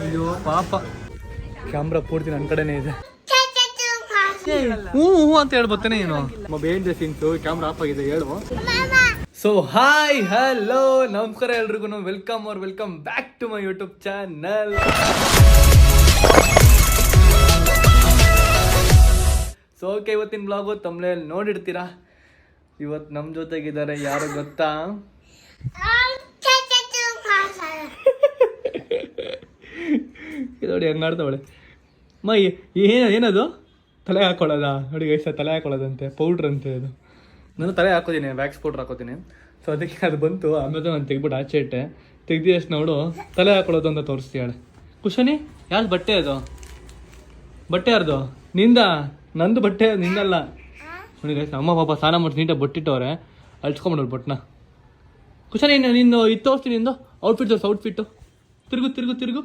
ಅಯ್ಯೋ ಪಾಪ ಕ್ಯಾಮ್ರಾ ಪೂರ್ತಿ ನನ್ನ ಕಡೆನೇ ಇದೆ. ಹ್ಞೂ ಹ್ಞೂ ಅಂತ ಹೇಳ್ಬೋತೇನೆ ನೀನು. ಬೇಂದ್ರೆ ಸಿಂತು ಕ್ಯಾಮ್ರಾ ಆಫ್ ಆಗಿದೆ ಹೇಳು. ಸೊ ಹಾಯ್ ಹಲೋ ನಮಸ್ಕಾರ ಎಲ್ರಿಗೂ, welcome back to my YouTube channel. So okay, ಇವತ್ತಿನ ಬ್ಲಾಗು ತಮ್ಮಲ್ಲಿ ನೋಡಿರ್ತೀರಾ. ಇವತ್ತು ನಮ್ಮ ಜೊತೆಗಿದ್ದಾರೆ ಯಾರು ಗೊತ್ತಾ? ನೋಡಿ ಹೆಂಗೆ ಆಡ್ತಾವಳೆ ಮೈ. ಏನದು ತಲೆ ಹಾಕೊಳ್ಳೋದಾ? ನೋಡಿ ಗೈಸ, ತಲೆ ಹಾಕೊಳ್ಳೋದಂತೆ, ಪೌಡ್ರ್ ಅಂತೆ ಅದು. ನಾನು ತಲೆ ಹಾಕೋತೀನಿ, ವ್ಯಾಕ್ಸ್ ಪೌಡ್ರ್ ಹಾಕೋತೀನಿ. ಸೊ ಅದಕ್ಕೆ ಅದು ಬಂತು. ಆಮೇಲೆ ನಾನು ತೆಗ್ಬಿಟ್ಟು ಆಚೆ ಇಟ್ಟೆ. ತೆಗ್ದಿಷ್ಟು ನೋಡು, ತಲೆ ಹಾಕೊಳ್ಳೋದು ಅಂತ ತೋರಿಸ್ತೀಯಾಳೆ. ಕುಶನಿ ಯಾರು ಬಟ್ಟೆ ಅದು? ಬಟ್ಟೆ ಯಾರ್ದು? ನಿಂದ? ನಂದು ಬಟ್ಟೆ ನಿಂದಲ್ಲ. ನೋಡಿ ಗೈಸ್, ಅಮ್ಮ ಪಾಪ ಸ್ನಾನ ಮಾಡಿ ನೀಟಾಗಿ ಬಟ್ಟಿಟ್ಟವ್ರೆ. ಅಳ್ಸ್ಕೊಂಬಿಡೋರು ಬಟ್ನ. ಕುಶನಿ ನಿಂದು ಇದು ತೋರಿಸ್ತೀನಿ, ನಿಂದು ಔಟ್ಫಿಟ್ ತೋರಿಸು. ಔಟ್ಫಿಟ್ಟು ತಿರುಗು.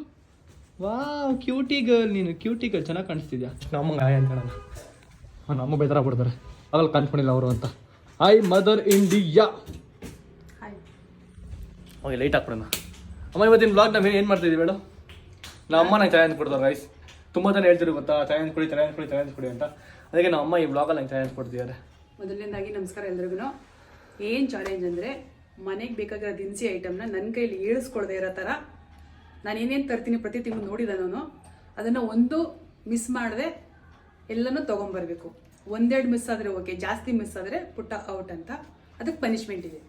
ವಾವ್, ಕ್ಯೂಟಿ ಗರ್ಲ್ ನೀನು, ಕ್ಯೂಟಿ ಗರ್ಲ್, ಚೆನ್ನಾಗಿ ಕಾಣಿಸ್ತಿದ್ಯಾ. ನಮ್ಮಂಗೆ ಆಯ್ ಅಂತ ಹೇಳೋಣ. ನಮ್ಮ ಬೇತರ ಬಿಡ್ತಾರೆ, ಆಗಲ್ಲ ಕಾಣಿಸ್ಕೊಂಡಿಲ್ಲ ಅವರು ಅಂತ. I mother India. Okay, light ಹಾಕ್ಬಿಡೋಣ. ಅಮ್ಮ ಇವತ್ತಿನ ಬ್ಲಾಗ್ ನಾವು ಏನು ಮಾಡ್ತಿದ್ದೀವಿ ಹೇಳು? ನಮ್ಮ ಅಮ್ಮ ನಂಗೆ ಚಾಲೆಂಜ್ ಕೊಡ್ತಾರೆ ಗೈಸ್. ತುಂಬ ಜನ ಹೇಳ್ತಿರು ಗೊತ್ತಾ, ಚಾಲೆಂಜ್ ಕೊಡಿ ಅಂತ. ಅದಕ್ಕೆ ನಮ್ಮ ಅಮ್ಮ ಈ ಬ್ಲಾಗಲ್ಲಿ ನಂಗೆ ಚಾಲೆಂಜ್ ಕೊಡ್ತಿದ್ದಾರೆ. ಮೊದಲನೇದಾಗಿ ನಮಸ್ಕಾರ ಎಲ್ರಿಗೂ. ಏನು ಚಾಲೆಂಜ್ ಅಂದರೆ, ಮನೆಗೆ ಬೇಕಾಗಿರೋ ದಿನಸಿ ಐಟಮ್ನ ನನ್ನ ಕೈಲಿ ಏಳಿಸ್ಕೊಳ್ದೇ ಇರೋ ಥರ ನಾನು ಏನೇನು ತರ್ತೀನಿ ಪ್ರತಿ ತಿಂಗಳು ನೋಡಿದ ನಾನು ಅದನ್ನು ಒಂದು ಮಿಸ್ ಮಾಡದೆ ಎಲ್ಲನೂ ತೊಗೊಂಬರ್ಬೇಕು. ಒಂದೆರಡು ಮಿಸ್ ಆದರೆ ಓಕೆ, ಜಾಸ್ತಿ ಮಿಸ್ ಆದರೆ ಪುಟ್ಟ ಔಟ್ ಅಂತ. ಅದಕ್ಕೆ ಪನಿಷ್ಮೆಂಟ್ ಇದೆ.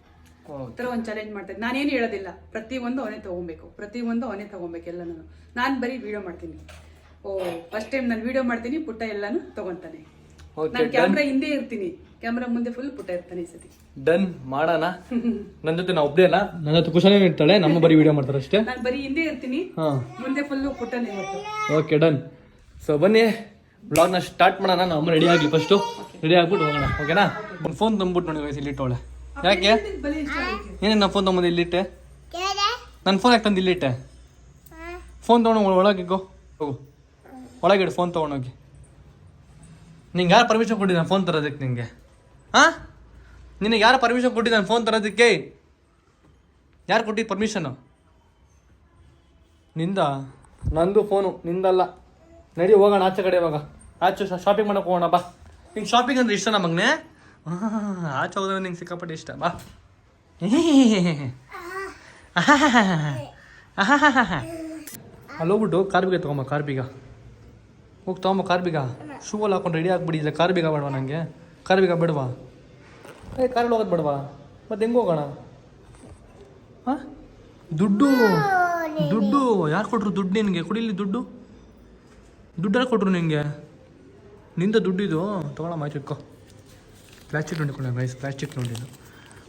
ಈ ಥರ ಒಂದು ಚಾಲೆಂಜ್ ಮಾಡ್ತೀನಿ. ನಾನೇನು ಹೇಳೋದಿಲ್ಲ, ಪ್ರತಿಯೊಂದು ಅವನೇ ತೊಗೊಬೇಕು ಎಲ್ಲನೂ. ನಾನು ಬರೀ ವಿಡಿಯೋ ಮಾಡ್ತೀನಿ. ಫಸ್ಟ್ ಟೈಮ್ ನಾನು ವಿಡಿಯೋ ಮಾಡ್ತೀನಿ, ಪುಟ್ಟ ಎಲ್ಲನೂ ತೊಗೊತಾನೆ. ನಾನು ಕ್ಯಾಮ್ರಾ ಹಿಂದೆ ಇರ್ತೀನಿ, ಕ್ಯಾಮ್ರಾ ಮುಂದೆ ಫುಲ್ ಪುಟ್ಟ ಇರ್ತಾನೆ. ಈ ಸತಿ ಡನ್ ಮಾಡೋಣ. ನನ್ನ ಜೊತೆ ನಾವು ಒಬ್ಬನೇ ಅಲ್ಲ, ನನ್ನ ಜೊತೆ ಕುಶನೇ ಇರ್ತಾಳೆ. ನಮ್ಮ ಬರೀ ವಿಡಿಯೋ ಮಾಡ್ತಾರೆ ಅಷ್ಟೇ. ನಾನು ಬರೀ ಹಿಂದೆ ಇರ್ತೀನಿ, ಮುಂದೆ ಫುಲ್ ಪುಟ್ಟನೇ ಇರುತ್ತೆ. Okay done. ಸೊ ಬನ್ನಿ ಬ್ಲಾಗ್ನ ಸ್ಟಾರ್ಟ್ ಮಾಡೋಣ. ನಾವು ಅಮ್ಮ ರೆಡಿ ಆಗಲಿ, ಫಸ್ಟು ರೆಡಿ ಆಗ್ಬಿಟ್ಟು ಹೋಗೋಣ. ಓಕೆನಾ? ಒಂದು ಫೋನ್ ತಂದ್ಬಿಟ್ಟು ನೋಡಿ ವಯಸ್ಸು ಇಲ್ಲಿಟ್ಟವಳೆ. ಯಾಕೆ ಏನೇನು ನಾನು ಫೋನ್ ತೊಗೊಂಬಂದು ಇಲ್ಲಿಟ್ಟೆ? ನನ್ನ ಫೋನ್ ಯಾಕೆ ತಂದು ಇಲ್ಲಿಟ್ಟೆ? ಫೋನ್ ತೊಗೊಂಡು ಒಳಗೆ ಹೋಗು, ಒಳಗಿಡು ಫೋನ್ ತೊಗೊಂಡೋಗಿ. ನಿಂಗೆ ಯಾರು ಪರ್ಮಿಷನ್ ಕೊಟ್ಟಿದ್ದಾನೆ ಫೋನ್ ತರೋದಕ್ಕೆ? ನಿಂಗೆ ನಿನಗೆ ಯಾರು ಪರ್ಮಿಷನ್ ಕೊಟ್ಟಿದ್ದಾನೆ ಫೋನ್ ತರೋದಕ್ಕೆ? ಯಾರು ಕೊಟ್ಟಿದ್ದು ಪರ್ಮಿಷನು? ನಿಂದ? ನಂದು ಫೋನು, ನಿಂದಲ್ಲ. ನಡಿ ಹೋಗೋಣ ಆಚೆ ಕಡೆ. ಇವಾಗ ಆಚೆ ಶಾಪಿಂಗ್ ಮಾಡೋಕೆ ಹೋಗೋಣ ಬಾ. ನಿಂಗೆ ಶಾಪಿಂಗ್ ಅಂದ್ರೆ ಇಷ್ಟ ನಮಗ್ನೆ? ಆಚೆ ಹೋದ್ರೆ ನಿಂಗೆ ಸಿಕ್ಕಾಪಟ್ಟೆ ಇಷ್ಟ. ಬಾ. ಅಲ್ಲಿ ಹೋಗ್ಬಿಟ್ಟು ಕಾರ್ಬಿಗ ತೊಗೊಂಬ. ಕಾರ್ಬಿಗ ಹೋಗಿ ತೊಗೊಂಬ. ಕಾರ್ಬಿಗ ಶೂವಲ್ಲಿ ಹಾಕೊಂಡು ರೆಡಿ ಆಗಿಬಿಟ್ಟಿದ್ರೆ ಕಾರ್ಬಿಗ ಬೇಡವಾ? ನನಗೆ ಕಾರ್ಬಿಗ ಬೇಡವಾ? ಕಾರಲ್ಲಿ ಹೋಗೋದು ಬೇಡವಾ? ಮತ್ತೆ ಹೆಂಗೆ ಹೋಗೋಣ? ದುಡ್ಡು ಯಾರು ಕೊಟ್ಟರು? ದುಡ್ಡು ನಿನಗೆ ಕುಡಿಲಿ. ದುಡ್ಡು ಯಾರು ಕೊಟ್ಟರು ನಿನಗೆ? ನಿಂದ ದುಡ್ಡು ಇದು ತೊಗೊಳಮ್ಮ. ಚಿಕ್ಕೋ ಪ್ಲಾಸ್ಟಿಕ್ ನೋಡಿಕೊಂಡು ಗೈಸ್, ಪ್ಲಾಸ್ಟಿಕ್ ನೋಡಿದ್ದು.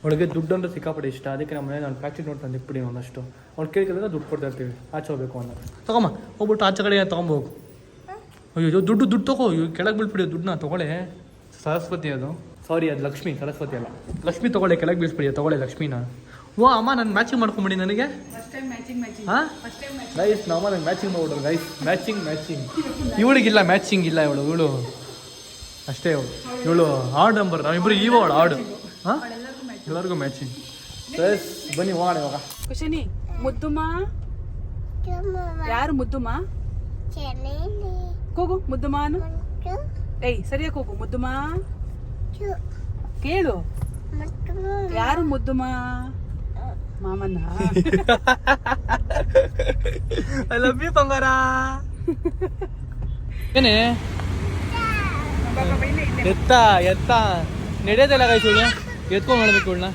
ಅವಳಿಗೆ ದುಡ್ಡು ಅಂದರೆ ಸಿಕ್ಕಾಪಟ್ಟೆ ಇಷ್ಟ. ಅದಕ್ಕೆ ನಮ್ಮ ಮನೇಲಿ ನಾನು ಪ್ಲಾಸ್ಟಿಕ್ ನೋಟ್ ತಂದು ಇಟ್ಬಿಡಿ ಒಂದಷ್ಟು. ಅವ್ಳು ಕೇಳಿದ್ರೆ ದುಡ್ಡು ಕೊಡ್ತಾ ಇರ್ತೀವಿ. ಆಚೆ ಹೋಗ್ಬೇಕು ಅನ್ನೋದು. ತಗೊಮ್ಮ, ಹೋಗ್ಬಿಟ್ಟು ಆಚೆ ಕಡೆ ತೊಗೊಂಬೋಗು. ಅಯ್ಯೋ ದುಡ್ಡು ತಗೋ. ಕೆಳಗೆ ಬೀಳ್ಬಿಡಿ ದುಡ್ಡನ್ನ. ತೊಗೊಳ್ಳೆ. ಸರಸ್ವತಿ ಅದು, ಸಾರಿ ಅದು ಲಕ್ಷ್ಮಿ, ಸರಸ್ವತಿ ಅಲ್ಲ. ಲಕ್ಷ್ಮಿ ತೊಗೊಳ್ಳೆ, ಕೆಳಗೆ ಬೀಳಿಸ್ಬಿಡಿ. ತೊಗೊಳ್ಳೆ ಲಕ್ಷ್ಮಿನ. ಅಮ್ಮ ನಾನು ಮ್ಯಾಚಿಂಗ್ ಮಾಡ್ಕೊಂಬಿಡಿ ನನಗೆ. ಹಾಂ ಗೈಸ್, ನಮ್ಮ ನಂಗೆ ಮ್ಯಾಚಿಂಗ್ ಮಾಡ್ಬಿಡ್ರು ಗೈಸ್. ಮ್ಯಾಚಿಂಗ್ ಇವಳಿಗಿಲ್ಲ, ಮ್ಯಾಚಿಂಗ್ ಇಲ್ಲ. ಇವಳು ಅಷ್ಟೇ. ಇವಳು ಆರ್ಡ್ ನಂಬರ್. ನಾವಿಬ್ಬರು ಇವಳು ಆರ್ಡ್. ಹಾಂ, ಎಲ್ಲರಿಗೂ ಮ್ಯಾಚಿಂಗ್. ಬಸ್ ಬನ್ನಿ ಹೋಗೋಣ ಇವಾಗ. ಖುಷಿನಿ ಮುದ್ದುಮ್ಮ. ಯಾರು ಮುದ್ದುಮ್ಮ? ಕೂಗು ಮುದ್ದುಮಾನು. ಏಯ್ ಸರಿಯಾಗಿ ಕೂಗು ಮುದ್ದುಮ್ಮ. ಕೇಳು, ಯಾರು ಮುದ್ದುಮ್ಮ? ಮಾಮನ. ಐ ಲವ್ ಯು ಬಂಗಾರ. ಏನೇ ಎತ್ತ ನಡೆಯೋದಿಲ್ಲ ಗೈಸ್. ಇವಳು ಎತ್ಕೊಂಡು ನೋಡ್ಬೇಕು. ಇವಳನ್ನ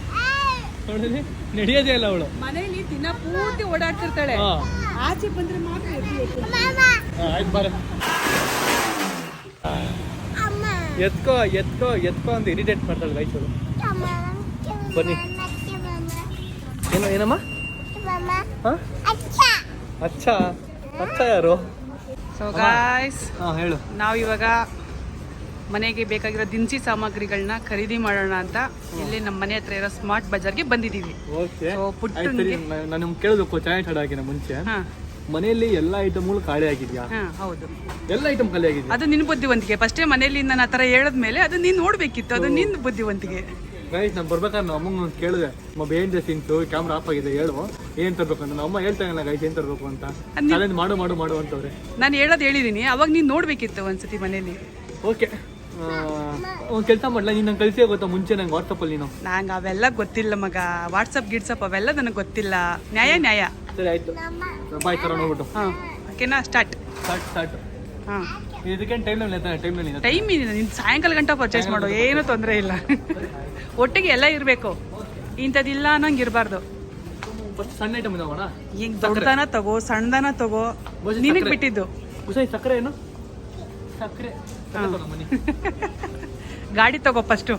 ನೋಡಿದ್ರಿ, ನಡೆಯೋದೇ ಇಲ್ಲ ಅವಳು. ಮನೇಲಿ ದಿನ ಪೂರ್ತಿ ಓಡಾಡ್ತಿರ್ತಾಳೆ, ಆಚೆ ಬಂದ್ರೆ ಮಾತ್ರ. ಆಯ್ತು ಬಾರ. ಎತ್ಕೋ ಅಂತ ಇರಿಟೇಟ್ ಮಾಡ್ತಾಳೆ ಗೈಸ್ ಅವಳು. ಬನ್ನಿ. ಏನಮ್ಮ? ಅಚ್ಚ ಯಾರು? ಸೊ ಗಾಯ್ಸ್, ಹೇಳು. ನಾವು ಇವಾಗ ಮನೆಗೆ ಬೇಕಾಗಿರೋ ದಿನಸಿ ಸಾಮಗ್ರಿಗಳನ್ನ ಖರೀದಿ ಮಾಡೋಣ ಅಂತ ಇಲ್ಲಿ ನಮ್ಮ ಮನೆ ಹತ್ರ ಇರೋ ಸ್ಮಾರ್ಟ್ ಬಜಾರ್ಗೆ ಬಂದಿದ್ದೀವಿ. ನಾನು ನಿಮ್ಗೆ ಕೇಳಬೇಕು, ಚಾಲೆಂಜ್ ಹಾಡಾಕಿನ ಮುಂಚೆ ಮನೆಯಲ್ಲಿ ಎಲ್ಲ ಐಟಮ್ಗಳು ಖಾಲಿ ಆಗಿದ್ಯಾ? ಹೌದು, ಎಲ್ಲ ಐಟಮ್ ಖಾಲಿ ಆಗಿದೆ. ಅದು ನಿನ್ನ ಬುದ್ಧಿವಂತಿಕೆ. ಫಸ್ಟೇ ಮನೆಯಲ್ಲಿ ನಾನು ಆ ಥರ ಹೇಳಿದ್ಮೇಲೆ ಅದು ನೀನು ನೋಡ್ಬೇಕಿತ್ತು. ಅದು ನಿನ್ನ ಬುದ್ಧಿವಂತಿಕೆ. ಗೈಸ್ ನಾನು ಬರ್ಬೇಕಾದ್ರೆ ನಮ್ಮ ಅಮ್ಮಂಗೆ ಕೇಳಿದೆ ಅಮ್ಮ ಬೇನ್ ಸೀನ್ಸು ಕ್ಯಾಮ್ರಾ ಆಫ್ ಆಗಿದೆ ಹೇಳು ಏನು ತರಬೇಕು ಅಂತ ನಮ್ಮ ಅಮ್ಮ ಹೇಳ್ತಾಯಿಲ್ಲ ಗೈಸ್ ಏನು ತರಬೇಕು ಅಂತ ಚಾಲೆಂಜ್ ಮಾಡು ಅಂತವ್ರೆ. ನಾನು ಹೇಳೋದು ಹೇಳಿದ್ದೀನಿ, ಅವಾಗ ನೀನು ನೋಡಬೇಕಿತ್ತು ಒಂದ್ಸತಿ ಮನೇಲಿ. ಓಕೆ ಒಂದು ಕೆಲಸ ಮಾಡಲ, ನೀನು ನಂಗೆ ಕಳಿಸಿ ಗೊತ್ತಾ ಮುಂಚೆ ನಂಗೆ ವಾಟ್ಸಪ್ಪಲ್ಲಿ ನೀನು. ನಂಗೆ ಅವೆಲ್ಲ ಗೊತ್ತಿಲ್ಲ ಮಗ, ವಾಟ್ಸಪ್ ಗಿಟ್ಸಪ್ ಅವೆಲ್ಲ ನನಗೆ ಗೊತ್ತಿಲ್ಲ. ನ್ಯಾಯ. ಸರಿ ಆಯಿತು, ಬಾಯ್ ಕರ ನೋಡ್ಬಿಟ್ಟು. ಹಾಂ ಓಕೆನಾ, ಸ್ಟಾರ್ಟ್. ಹಾಂ ಇದಕ್ಕೆ ಟೈಮ್ ಏನಿಲ್ಲ, ನೀನು ಸಾಯಂಕಾಲ ಗಂಟ ಪರ್ಚೇಸ್ ಮಾಡು, ಏನೂ ತೊಂದರೆ ಇಲ್ಲ. ಒಟ್ಟಿಗೆ ಎಲ್ಲ ಇರಬೇಕು, ಇಂಥದ್ದಿಲ್ಲ ಅನ್ನೋಂಗೆ ಇರಬಾರ್ದು. ಸಣ್ಣ ಐಟಮ್ ಇದಾವಣ, ಈಗ ದೊಡ್ಡದನ ತಗೋ ಸಣ್ಣದನ ತಗೋ, ನಿನಗೆ ಬಿಟ್ಟಿದ್ದು. ಸಕ್ಕರೆ ಏನು ಸಕ್ಕರೆ ಗಾಡಿ ತಗೋ ಫಸ್ಟು.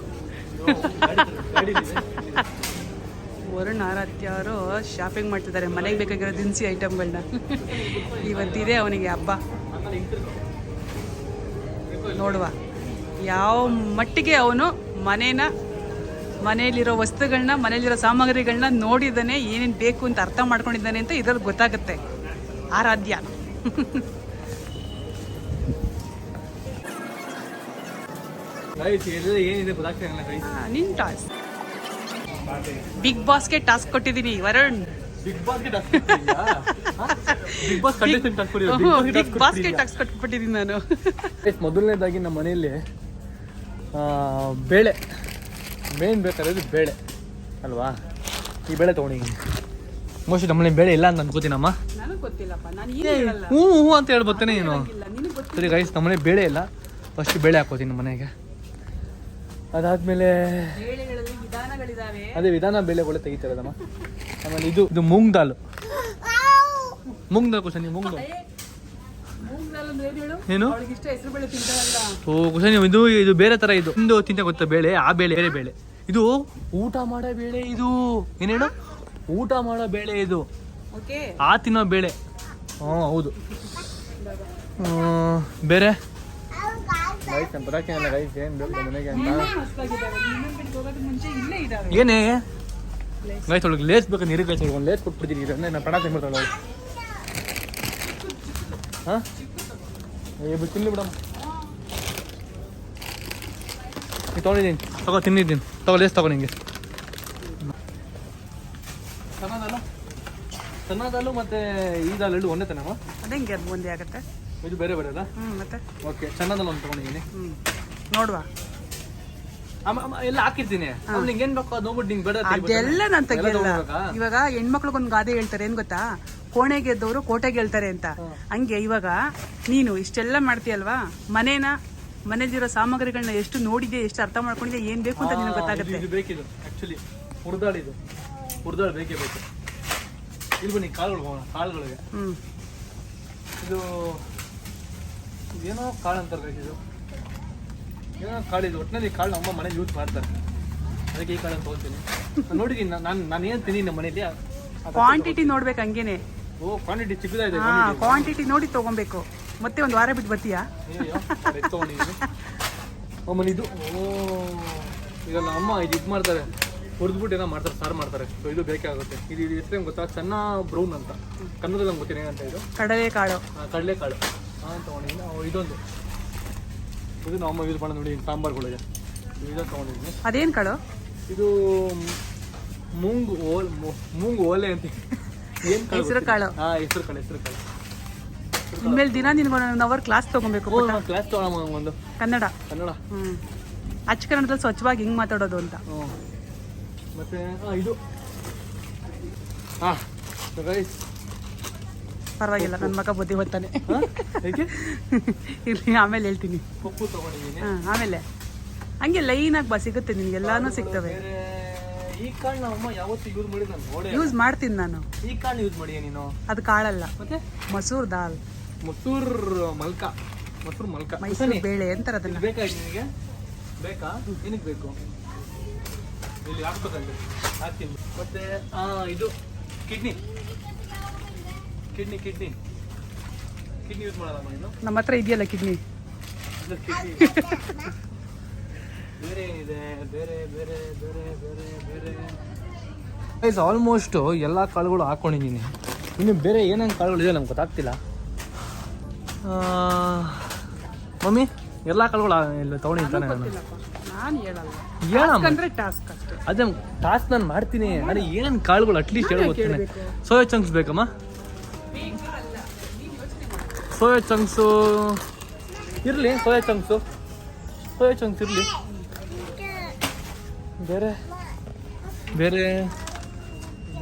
ವರುಣ್ ಆರಾಧ್ಯ ಅವರು ಶಾಪಿಂಗ್ ಮಾಡ್ತಿದ್ದಾರೆ, ಮನೆಗೆ ಬೇಕಾಗಿರೋ ದಿನಸಿ ಐಟಮ್ಗಳನ್ನ. ಇವತ್ತಿದೆ ಅವನಿಗೆ ಹಬ್ಬ. ನೋಡುವ ಯಾವ ಮಟ್ಟಿಗೆ ಅವನು ಮನೆಯಲ್ಲಿರೋ ವಸ್ತುಗಳನ್ನ, ಮನೆಯಲ್ಲಿರೋ ಸಾಮಗ್ರಿಗಳನ್ನ ನೋಡಿದ್ದಾನೆ, ಏನೇನು ಬೇಕು ಅಂತ ಅರ್ಥ ಮಾಡ್ಕೊಂಡಿದ್ದಾನೆ ಅಂತ ಇದ್ರಲ್ಲಿ ಗೊತ್ತಾಗುತ್ತೆ. ಆರಾಧ್ಯ. ನಿನ್ ಟಾಸ್ಕ್, ಬಿಗ್ ಬಾಸ್ಗೆ ಟಾಸ್ಕ್ ಕೊಟ್ಟಿದ್ದೀನಿ ವರುಣ್. ಬಿಗ್ ಬಾಸ್ಗೆ ಟಾಸ್ಕ್ ಕೊಟ್ಬಿಟ್ಟಿದ್ದೀನಿ ನಾನು. ಮೊದಲನೇದಾಗಿ ನಮ್ಮ ಮನೆಯಲ್ಲಿ ಬೇಳೆ ಮೇನ್ ಬೇಕಾದ್ರೆ ಬೇಳೆ ಅಲ್ವಾ, ಈ ಬೇಳೆ ತೊಗೊಂಡಿದ್ದೀನಿ. ಮೋಸ್ಟ್ಲಿ ನಮ್ಮನೆ ಬೇಳೆ ಇಲ್ಲ ಅಂತ ಅನ್ಕೋತೀನಮ್ಮ. ನನಗೆ ಗೊತ್ತಿಲ್ಲಪ್ಪ, ನಾನು ಹ್ಞೂ ಅಂತ ಹೇಳ್ಬೋತೇನೆ ನೀನು. ಸರಿ ಗೈಸ್, ನಮ್ಮನೆ ಬೇಳೆ ಇಲ್ಲ, ಫಸ್ಟ್ ಬೇಳೆ ಹಾಕೋತೀನಿ ನಮ್ಮ ಮನೆಗೆ. ಅದಾದ್ಮೇಲೆ ಅದೇ ವಿಧಾನ ಬೇಳೆಗಳು ತೆಗಿತಾರದಮ್ಮ. ಆಮೇಲೆ ಇದು ಮೂಂಗ್ ದಾಲ್ ಕುಶನಿ, ಮೂಂಗ್ ದಾಲ್ ಏನು? ಓ ಕುಶನಿ, ಇದು ಬೇರೆ ತರ. ಇದು ತಿಂತ ಗೊತ್ತಾ ಬೇಳೆ, ಆ ಬೇಳೆ ಬೇರೆ ಬೇಳೆ. ಇದು ಊಟ ಮಾಡೋ ಬೇಳೆ, ಇದು ಏನೇಳು ಊಟ ಮಾಡೋ ಬೇಳೆ, ಇದು ಆ ತಿನ್ನೋ ಬೇಳೆ. ಹೌದು. ಬೇರೆ ಏನೇ ಗೈಸ್, ಒಳಗೆ ಲೇಸ್ ಬೇಕು, ನೀರು ಗೈಸ್ ಒಳಗೆ ಲೇಸ್ ಕೊಟ್ಬಿಡ್ತೀನಿ. ನಾನು ಪಡ ತಿನ್ಬಿಡ್ತಾಳೆ ಹಾಂ, ತಿನ್ನಿ ಬಿಡಮ್ಮ. ನೀವು ತೊಗೊಂಡಿದ್ದೀನಿ, ತಿನ್ನಿದ್ದೀನಿ, ಲೇಸ್ ತಗೋ. ನಿಂಗೆ ಸಣ್ಣದಲ್ಲು ಮತ್ತೆ ಈ ದಾಲ್ ಎರಡು ಒಂದೇ ತಾನಮ್ಮ? ಅದಂಗೆ ಅದು ಒಂದೇ ಆಗುತ್ತೆ, ಇದು ಬೇರೆ ಬೇರೆ ಅಲ್ಲ? ಮತ್ತೆ ಓಕೆ, ಸಣ್ಣದಲ್ಲ ಒಂದು ತೊಗೊಂಡಿದ್ದೀನಿ. ನೋಡುವ ಎಲ್ಲ ಹಾಕಿರ್ತೀನಿ. ನಿಂಗೆ ಏನ್ ಬೇಕು ಅದು ನೋಡ್ಬಿಟ್ಟು ನಿಂಗೆ ಬೇಡ ಅದೆಲ್ಲ ನಾನು ತೆಗಿಯಲ್ಲ. ಇವಾಗ ಹೆಣ್ಮಕ್ಳಿಗೊಂದು ಗಾದೆ ಹೇಳ್ತಾರೆ, ಏನ್ ಗೊತ್ತಾ, ಕೋಣೆ ಗೆದ್ದವರು ಕೋಟೆ ಗೆಲ್ತಾರೆ ಅಂತ. ಹಂಗೆ ಇವಾಗ ನೀನು ಇಷ್ಟೆಲ್ಲ ಮಾಡ್ತೀಯಲ್ವಾ, ಮನೇಲಿರೋ ಸಾಮಗ್ರಿಗಳನ್ನ ಎಷ್ಟು ನೋಡಿದೆ, ಎಷ್ಟು ಅರ್ಥ ಮಾಡ್ಕೊಂಡಿದ್ದೆ, ಏನ್ ಬೇಕು ಅಂತ ನಿನಗೆ ಗೊತ್ತಾಗುತ್ತೆ. ಇದು ಬೇಕಿದು ಆಕ್ಚುಲಿ ಹುರ್ದಾಳು ಬೇಕೇ ಬೇಕು. ಇಲ್ಲಿ ಬನ್ನಿ, ಕಾಳುಗಳಿಗೆ ಇದು ಏನೋ ಕಾಳು ಅಂತಾರೆ. ಇದು ಏನೋ ಕಾಳಿದು, ಒಟ್ಟಿನಲ್ಲಿ ಕಾಳು ನಮ್ಮ ಮನೇಲಿ ಯೂಸ್ ಮಾಡ್ತಾರೆ, ಅದಕ್ಕೆ ಈ ಕಾಳನ್ನು ತೊಗೊಳ್ತೀನಿ. ನೋಡಿದ್ದೀನಿ ನಾನು ಏನು ತಿಂತೀನಿ ನಮ್ಮ ಮನೇಲಿ. ಕ್ವಾಂಟಿಟಿ ನೋಡ್ಬೇಕು ಹಂಗೇನೆ. ಓ, ಕ್ವಾಂಟಿಟಿ ಚಿಕ್ಕದಾಗಿದೆ. ಕ್ವಾಂಟಿಟಿ ನೋಡಿ ತೊಗೊಬೇಕು. ಮತ್ತೆ ಒಂದು ವಾರ ಬಿಟ್ಟು ಬರ್ತೀಯಾ? ತೊಗೊಂಡಿದ್ದೀನಿ ಅಮ್ಮನ. ಇದು ಈಗ ನಮ್ಮ ಅಮ್ಮ ಇದು ಮಾಡ್ತಾರೆ, ಹುರಿದ್ಬಿಟ್ಟು ಏನೋ ಮಾಡ್ತಾರೆ, ಸಾರು ಮಾಡ್ತಾರೆ. ಸೊ ಇದು ಬೇಕೇ ಆಗುತ್ತೆ. ಇದು ಹೆಸರು ಗೊತ್ತಾ, ಚೆನ್ನ ಬ್ರೌನ್ ಅಂತ. ಕನ್ನಡದಲ್ಲಿ ನಮ್ಗೆ ಗೊತ್ತಿಲ್ಲ ಏನಂತ. ಇದು ಕಡಲೆಕಾಳು ತೊಗೊಂಡಿದ್ದೀನಿ. ಇದೊಂದು ಇದು ನಮ್ಮ ಯೂಸ್ ಮಾಡೋದು ನೋಡಿ ಸಾಂಬಾರ್ಗಳಿಗೆ. ಇದನ್ನು ತೊಗೊಂಡಿದ್ದೀನಿ. ಅದೇನು ಕಾಳು? ಇದು ಮೂಂಗ್ ಓಲೆ ಅಂತ. ಏನು ಹೆಸರು ಕಾಳು? ಹೆಸರು ಕಾಳು. ಇನ್ಮೇಲೆ ದಿನ ನಿನ್ಗೆ 1 ಅವರ್ ಕ್ಲಾಸ್ ತೊಗೊಬೇಕು. ಕ್ಲಾಸ್ ತೊಗೊಳಮ್ಮ ಒಂದು ಕನ್ನಡ. ಅಚ್ಚ ಕನ್ನಡದಲ್ಲಿ ಸ್ವಚ್ಛವಾಗಿ ಹಿಂಗೆ ಮಾತಾಡೋದು ಅಂತ. ಮತ್ತೆ ಇದು ಪರವಾಗಿಲ್ಲ, ನನ್ನ ಮಗ ಬುದ್ಧಿ ಬರ್ತಾನೆ. ಇರ್ಲಿ, ಆಮೇಲೆ ಹೇಳ್ತೀನಿ. ಪಪ್ಪು ತಗೊಂಡಿದ್ದೀನಿ. ಆಮೇಲೆ ಹಂಗೆ ಲೈನಾಗಿ ಸಿಗುತ್ತೆ ನಿನ್ಗೆಲ್ಲಾನು ಸಿಗ್ತವೆ. ಈ ಕಾಳು ನಮ್ಮ ಅಮ್ಮ ಯಾವತ್ತು ಯೂಸ್ ಮಾಡಿ ನಾನು ನೋಡಿ ಯೂಸ್ ಮಾಡ್ತೀನಿ ನಾನು. ಈ ಕಾಳು ಯೂಸ್ ಮಾಡಿಯ ನೀನು? ಅದು ಕಾಳಲ್ಲ, ಮತ್ತೆ ಮಸೂರ್ ದಾಲ್. ಮಸೂರ್ ಮಲ್ಕ ಮೈಸೂರು ಬೇಳೆ ಅಂತಾರೆ ಅದನ್ನ. ಬೇಕಾಗಿ ನಿನಗೆ? ಬೇಕಾ? ಏನಕ್ಕೆ ಬೇಕು? ಇಲ್ಲಿ ಹಾಕ್ಬೇಕಂದ್ರೆ ಹಾಕ್ತೀನಿ. ಮತ್ತೆ ಇದು ಕಿಡ್ನಿ ಯೂಸ್ ಮಾಡಲ್ಲ ನೀನು? ನಮ್ಮ ಹತ್ರ ಇದೆಯಲ್ಲ ಕಿಡ್ನಿ. ಬೇರೆ ಏನಿದೆ? ಬೇರೆ ಆಲ್ಮೋಸ್ಟ್ ಎಲ್ಲ ಕಾಳುಗಳು ಹಾಕ್ಕೊಂಡಿದ್ದೀನಿ. ಇನ್ನು ಬೇರೆ ಏನೇನು ಕಾಳುಗಳು ಇದೆ ನಮ್ಗೆ ಗೊತ್ತಾಗ್ತಿಲ್ಲ. ಮಮ್ಮಿ ಎಲ್ಲ ಕಾಳುಗಳು ಎಲ್ಲ ತೊಗೊಂಡಿರ್ತಾನೆ ನಾನು ಗೊತ್ತಿಲ್ಲಪ್ಪ, ನಾನು ಹೇಳಲ್ಲ. ಏನಮ್ಮ ಟಾಸ್ಕ್ ಅಂದ್ರೆ ಟಾಸ್ಕ್ ಅಷ್ಟೇ. ಅದೇ ಟಾಸ್ಕ್ ನಾನು ಮಾಡ್ತೀನಿ. ಅದೇ ಏನೇನು ಕಾಳುಗಳು ಅಟ್ಲೀಸ್ಟ್ ಹೇಳ್ಬೋಗ್ತೇನೆ. ಕೇಳ್ಬೇಕು. ಸೋಯಾ ಚಂಕ್ಸ್ ಬೇಕಮ್ಮ? ಸೋಯಾ ಚಂಕ್ಸು ಇರಲಿ, ಸೋಯಾ ಚಂಕ್ಸ್ ಇರಲಿ. ಬೇರೆ ಬೇರೆ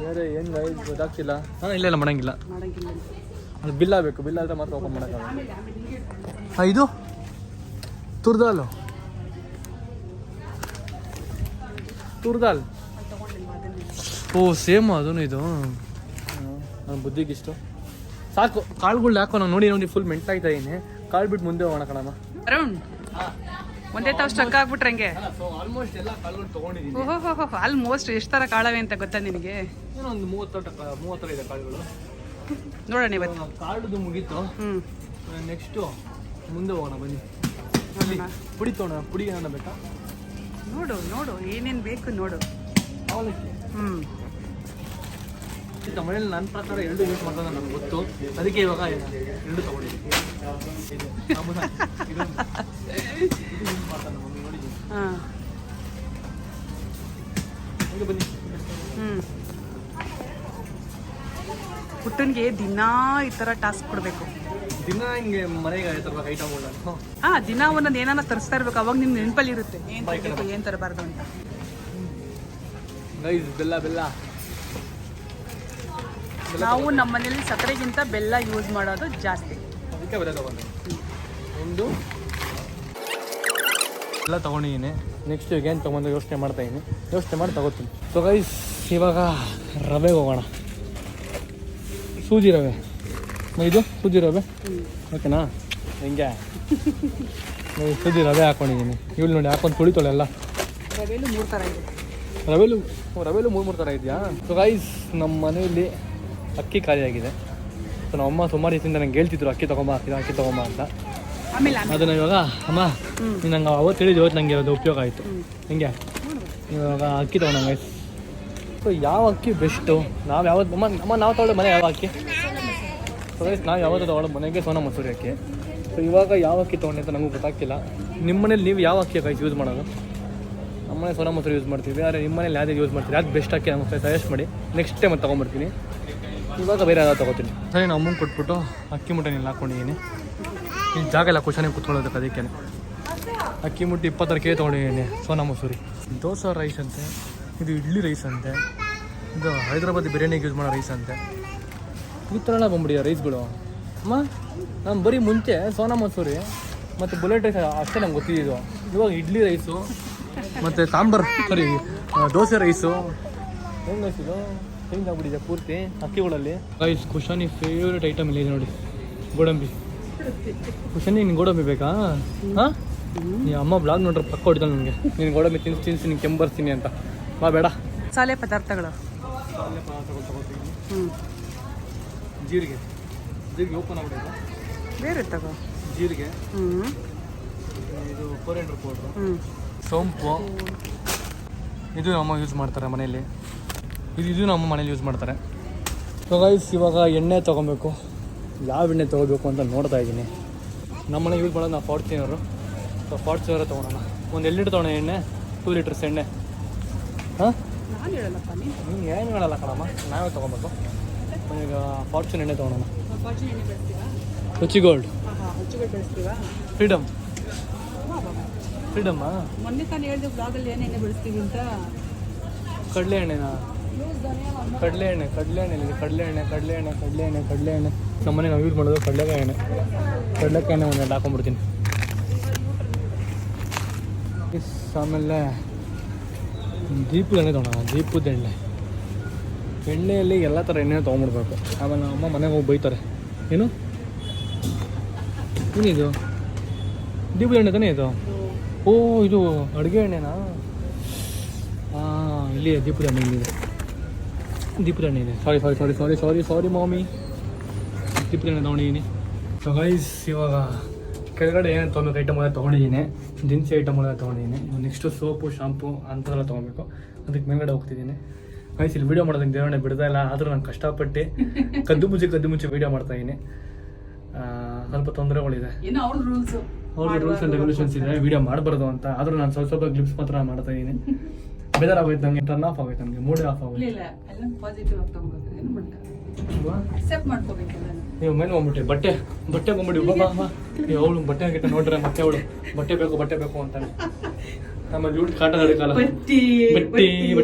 ಬೇರೆ ಏನು ಗೈಸ್ ಗೊತ್ತಾಗ್ತಿಲ್ಲ. ಹಾಂ ಇಲ್ಲ ಮಾಡಂಗಿಲ್ಲ. ಮಾಡಂಗಿಲ್ಲ. ಅದು ಬಿಲ್ ಆಗಬೇಕು. ಬಿಲ್ ಆದರೆ ಮಾತ್ರ ಓಪನ್ ಮಾಡೋಕ್ಕಾಗಲ್ಲ. ಇದು ತುರ್ದಾಲ್ ಓ ಸೇಮ್ ಅದೂ ಇದು. ನನ್ನ ಬುದ್ಧಿಗೆ ಇಷ್ಟು ಸಾಕು. ಕಾಳುಗಳು ಹಾಕೋ ನಾನು ನೋಡಿ ಫುಲ್ ಮೆಂಟಾಗ್ತಾ ಇದ್ದೀನಿ. ಕಾಳು ಬಿಟ್ಟು ಮುಂದೆ ಹೋಗೋಣ ಕಣಮ್ಮ. ಅರುಣ್ ಒಂದೇ ತಾವು ಸ್ಟಕ್ ಆಗ್ಬಿಟ್ರೆ ಹಂಗೆ. ಆಲ್ಮೋಸ್ಟ್ ಎಲ್ಲ ಕಾಳುಗಳು ತೊಗೊಂಡಿದ್ದೀನಿ. ಓಹೋ ಆಲ್ಮೋಸ್ಟ್ ಎಷ್ಟು ಥರ ಕಾಳವೆ ಅಂತ ಗೊತ್ತಾ ನಿನಗೆ? ಏನೋ ಒಂದು 30 ಇದೆ ಕಾಳುಗಳು. ನೋಡೋಣ ಇವತ್ತು. ಕಾಳುದು ಮುಗೀತು. ನೆಕ್ಸ್ಟು ಮುಂದೆ ಹೋಗೋಣ ಬನ್ನಿ. ನೋಡೋಣ. ಪುಡಿ ತೊಗೊಳ. ಪುಡಿ ಏನಾರ ಬೇಕಾ? ನೋಡು ಏನೇನು ಬೇಕು ನೋಡು. ಅವಲಕ್ಕಿ ಮನೇಲಿ ನನ್ನ ಪ್ರಕಾರ 2 ಯೂಸ್ ಮಾಡ್ತಾರೆ ನನಗೆ ಗೊತ್ತು. ಅದಕ್ಕೆ ಇವಾಗ 2 ತೊಗೊಂಡಿದ್ದೀನಿ. ಹಾಂ ಬನ್ನಿ. ಪುಟ್ಟನಿಗೆ ದಿನಾ ಈ ಥರ ಟಾಸ್ಕ್ ಕೊಡಬೇಕು. ದಿನ ಹಿಂಗೆ ಮನೆಗೆ ತರಬೇಕು ಐಟಮ್ಗಳನ್ನ. ದಿನ ಒಂದೊಂದು ಏನಾನ ತರಿಸ್ತಾ ಇರ್ಬೇಕು. ಅವಾಗ ನಿಮ್ಗೆ ನೆನಪಲ್ಲಿ ಇರುತ್ತೆ ಏನು ತರಬೇಕು ಏನು ತರಬಾರ್ದು ಅಂತ. ಗೈಸ್ ಬೆಲ್ಲ ನಾವು ನಮ್ಮ ಮನೇಲಿ ಸಕ್ಕರೆಗಿಂತ ಬೆಲ್ಲ ಯೂಸ್ ಮಾಡೋದು ಜಾಸ್ತಿ. ಅದಕ್ಕೆ ಬೆಲ್ಲ ತೊಗೊಂಡೆ. ಒಂದು ಎಲ್ಲ ತೊಗೊಂಡಿದ್ದೀನಿ. ನೆಕ್ಸ್ಟ್ ಏನು ತೊಗೊಂಡು ಯೋಚನೆ ಮಾಡಿ ತಗೋತೀನಿ. ಸೊ ಗೈಸ್ ಇವಾಗ ರವೆಗೆ ಹೋಗೋಣ. ಸೂಜಿ ರವೆ. ಇದು ಸೂಜಿ ರವೆ ಓಕೆನಾ? ಹೆಂಗೆ ಸೂಜಿ ರವೆ ಹಾಕ್ಕೊಂಡಿದ್ದೀನಿ. ಇವಳು ನೋಡಿ ಹಾಕೊಂಡು ತುಳಿತಾಳೆ ಎಲ್ಲ. ರವೆಲು 3 ಥರ ಇದೆ. ರವೆಲು 3 ಥರ ಇದೆಯಾ? ಸೊ ಗೈಸ್ ನಮ್ಮ ಮನೆಯಲ್ಲಿ ಅಕ್ಕಿ ಖಾಲಿಯಾಗಿದೆ. ಸೊ ನಮ್ಮ ಅಮ್ಮ ಸುಮಾರು ರೀತಿಯಿಂದ ನಂಗೆ ಹೇಳ್ತಿದ್ರು ಅಕ್ಕಿ ತೊಗೊಂಬ ಅಂತ. ಆಮೇಲೆ ಅದನ್ನು ಇವಾಗ ಅಮ್ಮ ನಂಗೆ ಅವತ್ತು ಹೇಳಿದ್ದು ಇವತ್ತು ನನಗೆ ಅದು ಉಪಯೋಗ ಆಯಿತು. ಹಿಂಗೆ ಇವಾಗ ಅಕ್ಕಿ ತೊಗೊಂಡು ಗೈಸ್. ಸೊ ಯಾವ ಅಕ್ಕಿ ಬೆಸ್ಟು? ನಾವು ಯಾವತ್ತು ನಾವು ತೊಗೊಳ್ಳೋ ಮನೆ ಯಾವ ಅಕ್ಕಿ? ಸೊ ಗೈಸ್ ನಾವು ಯಾವತ್ತೂ ತೊಗೊಳ್ಳೋ ಮನೆಗೆ ಸೋನಾ ಮಸೂರಿ ಅಕ್ಕಿ. ಸೊ ಇವಾಗ ಯಾವ ಅಕ್ಕಿ ತೊಗೊಂಡೆ ಅಂತ ನಮಗೂ ಗೊತ್ತಾಗ್ತಿಲ್ಲ. ನಿಮ್ಮ ಮನೇಲಿ ನೀವು ಯಾವ ಅಕ್ಕಿ ಗೈಸ್ ಯೂಸ್ ಮಾಡೋದು? ನಮ್ಮ ಮನೆ ಸೋನಾ ಮಸೂರಿ ಯೂಸ್ ಮಾಡ್ತೀವಿ. ಆದರೆ ನಿಮ್ಮ ಮನೇಲಿ ಯಾವ್ದು ಯೂಸ್ ಮಾಡ್ತೀವಿ? ಯಾವ್ದು ಬೆಸ್ಟ್ ಅಕ್ಕಿ ನಮಗೆ ಸಜೆಸ್ಟ್ ಮಾಡಿ. ನೆಕ್ಸ್ಟ್ ಟೈಮ್ ಅದು ತೊಗೊಂಬರ್ತೀನಿ. ಇವಾಗ ಬೇರೆ ಯಾವ್ದು ತೊಗೋತೀನಿ. ಸರಿ ನಾನು ಅಮ್ಮಂಗೆ ಕೊಟ್ಬಿಟ್ಟು ಅಕ್ಕಿ ಮುಟ್ಟೆನೆಲ್ಲ ಹಾಕ್ಕೊಂಡಿದ್ದೀನಿ. ಇಲ್ಲಿ ಜಾಗ ಎಲ್ಲ ಕುಶಾನೆ ಕೂತ್ಕೊಳ್ಳೋದಕ್ಕೆ ಅದಕ್ಕೆ ಅಕ್ಕಿ ಮುಟ್ಟಿ 20 ಕೆ ತೊಗೊಂಡಿದ್ದೀನಿ. ಸೋನಾ ಮಸೂರಿ ದೋಸೆ ರೈಸ್ ಅಂತೆ. ಇದು ಇಡ್ಲಿ ರೈಸ್ ಅಂತೆ. ಇದು ಹೈದ್ರಾಬಾದಿ ಬಿರಿಯಾನಿಗೆ ಯೂಸ್ ಮಾಡೋ ರೈಸ್ ಅಂತೆ. ಈ ಥರ ಬಂದ್ಬಿಡಿಯ ರೈಸ್ಗಳು. ಅಮ್ಮ ನಾನು ಬರೀ ಮುಂಚೆ ಸೋನಾ ಮಸೂರಿ ಮತ್ತು ಬುಲೆಟ್ ರೈಸ್ ಅಷ್ಟೇ ನಂಗೆ ಗೊತ್ತಿದ್ದು. ಇವಾಗ ಇಡ್ಲಿ ರೈಸು ಮತ್ತು ದೋಸೆ ರೈಸು ಹೆಂಗೆ ರೈಸ್ ಇದು ಚೇಂಜ್ ಆಗ್ಬಿಟ್ಟಿದೆ ಪೂರ್ತಿ ಅಕ್ಕಿಗಳಲ್ಲಿ. ರೈಸ್ ಕುಶಾನಿ ಫೇವ್ರೇಟ್ ಐಟಮ್ ಇಲ್ಲ ಇದೆ ನೋಡಿ, ಗೋಡಂಬಿ. ಕುಶಾನಿ ನಿಂಗೆ ಗೋಡಂಬಿ ಬೇಕಾ? ಹಾಂ ನೀ ಅಮ್ಮ ಬ್ಲಾಗ್ ನೋಡ್ರೆ ಪಕ್ಕ ಹೊಡಿತಾನೆ ನನಗೆ. ನೀನು ಗೋಡಂಬಿ ತಿನ್ನಿಸಿ ನೀನು ಕೆಂಬರ್ತೀನಿ ಅಂತ. ಬಾ ಬೇಡ. ಮಸಾಲೆ ಪದಾರ್ಥಗಳು ತಗೋತೀನಿ. ಜೀರಿಗೆ ಓಪನ್ ಆಗ್ಬಿಟ್ಟಿದೆ. ಬೇರೆ ತಗೋ. ಜೀರಿಗೆ, ಇದು ಕೊರಿಯಂಡರ್ ಪೌಡ್ರು, ಸೋಂಪು. ಇದು ನಮ್ಮ ಯೂಸ್ ಮಾಡ್ತಾರೆ ಮನೆಯಲ್ಲಿ. ಇದು ನಮ್ಮ ಮನೇಲಿ ಯೂಸ್ ಮಾಡ್ತಾರೆ. ಸೊ ಗೈಸ್ ಇವಾಗ ಎಣ್ಣೆ ತೊಗೊಬೇಕು. ಯಾವ ಎಣ್ಣೆ ತೊಗೋಬೇಕು ಅಂತ ನೋಡ್ತಾ ಇದ್ದೀನಿ. ನಮ್ಮ ಮನೆಗೆ ಯೂಸ್ ಮಾಡೋದು ನಾವು ಫಾರ್ಚುನರು. So Fortuner ತೊಗೊಳೋಣ. ಒಂದು 2 ಲೀಟ್ರ್ ತೊಗೊಳೋಣ ಎಣ್ಣೆ. 2 ಲೀಟರ್ಸ್ ಎಣ್ಣೆ. ಹಾಂ ನಾನು ಹೇಳಲ್ಲಪ್ಪ, ನೀನು ಏನು ಹೇಳಲ್ಲ ಕಣಮ್ಮ, ನಾವೇ ತೊಗೊಬೇಕು. ಈಗ ಫಾರ್ಚುನ್ ಎಣ್ಣೆ ತೊಗೊಳೋಣ. ರುಚಿಗೋಲ್ಡ್, ಫ್ರೀಡಮ್ಮಾ. ಮೊನ್ನೆ ತಾನು ಹೇಳಿದೆ ಬ್ಲಾಗಲ್ಲಿ ಏನೆಣ್ಣೆ ಬೆಳೆಸ್ತೀವಿ ಅಂತ. ಕಡಲೆ ಎಣ್ಣೆನಾ? ಕಡಲೆ ಎಣ್ಣೆ ನಮ್ಮನೆ ನಾವು ಯೂಸ್ ಮಾಡೋದು ಕಡಲೆಕಾಯಿ ಎಣ್ಣೆ ಒಂದೆರಡು ಹಾಕೊಂಡ್ಬಿಡ್ತೀನಿ. ಆಮೇಲೆ ದೀಪದ ಎಣ್ಣೆ ತೊಗೊಳೋಣ. ದೀಪದ ಎಣ್ಣೆಯಲ್ಲಿ ಎಲ್ಲ ಥರ ಎಣ್ಣೆ ತೊಗೊಂಡ್ಬಿಡ್ಬೇಕು. ಆಮೇಲೆ ನಮ್ಮ ಅಮ್ಮ ಮನೆಗೆ ಹೋಗಿ ಬೈತಾರೆ. ಏನಿದು ದೀಪದ ಎಣ್ಣೆ ತಾನೇ ಇದು? ಓ ಇದು ಅಡುಗೆ ಎಣ್ಣೆನಾ? ಹಾಂ ಇಲ್ಲಿ ದೀಪದ ಎಣ್ಣೆ ಇದೆ. ಸಾರಿ ಮಾಮಿ. ದೀಪದ ಎಣ್ಣೆ ತೊಗೊಂಡಿದ್ದೀನಿ. ಸೊ ಗೈಸ್ ಇವಾಗ ಕೆಳಗಡೆ ಏನೇನು ತೊಗೊಬೇಕು ಐಟಮ್ ಎಲ್ಲ ತೊಗೊಂಡಿದ್ದೀನಿ. ದಿನಸಿ ಐಟಮ್ ಎಲ್ಲ ತೊಗೊಂಡಿದ್ದೀನಿ. ನೆಕ್ಸ್ಟು ಸೋಪು ಶಾಂಪು ಅಂಥದ್ದೆಲ್ಲ ತೊಗೊಬೇಕು. ಅದಕ್ಕೆ ಮೇಲ್ಗಡೆ ಹೋಗ್ತಿದ್ದೀನಿ. ಗೈಸ್ ಇಲ್ಲಿ ವೀಡಿಯೋ ಮಾಡೋದಕ್ಕೆ ದೇವರೇ ಬಿಡ್ತಾ ಇಲ್ಲ. ಆದರೂ ನಾನು ಕಷ್ಟಪಟ್ಟು ಕದ್ದು ಮುಚ್ಚಿ ವೀಡಿಯೋ ಮಾಡ್ತಾಯಿದ್ದೀನಿ. ಸ್ವಲ್ಪ ತೊಂದರೆಗಳಿದೆ. ಅವ್ರದ್ದು ರೂಲ್ಸ್ ಆ್ಯಂಡ್ ರೆಗ್ಯುಲೇಷನ್ಸ್ ಇದೆ, ವಿಡಿಯೋ ಮಾಡಬಾರ್ದು ಅಂತ. ಆದರೂ ನಾನು ಸ್ವಲ್ಪ ಗ್ಲಿಪ್ಸ್ ಮಾತ್ರ ಮಾಡ್ತಾ ಇದ್ದೀನಿ. ಬೇಜಾರಾಗೋಯ್ತು ನನಗೆ, ಟರ್ನ್ ಆಫ್ ಆಗೋಯ್ತು ನನಗೆ, ಮೂಡೇ ಆಫ್ ಆಗೋಯ್ತು. ಇಲ್ಲ ಎಲ್ಲ ಪಾಸಿಟಿವ್ ಆಗಿ ತಗೋಬೇಕು, ಏನು ಮಾಡ್ತಾರೆ ಅಕ್ಸೆಪ್ಟ್ ಮಾಡ್ಕೋಬೇಕಲ್ಲ. ನೀವು ಮೇಲೆ ಬಂದ್ಬಿಟ್ಟು ಬಟ್ಟೆ ಬಂದ್ಬಿಡಿ ನೀವು. ಅವಳು ಬಟ್ಟೆ ಗಿಟ್ಟ ನೋಡ್ರೆ ಮತ್ತೆ ಅವಳು ಬಟ್ಟೆ ಬೇಕು ಅಂತಾಳೆ. ಆಮೇಲೆ ಇವ್ಳು ಕಾಟ ನಡಕಲ್ಲ, ಬಟ್ಟಿ ಬಟ್ಟಿ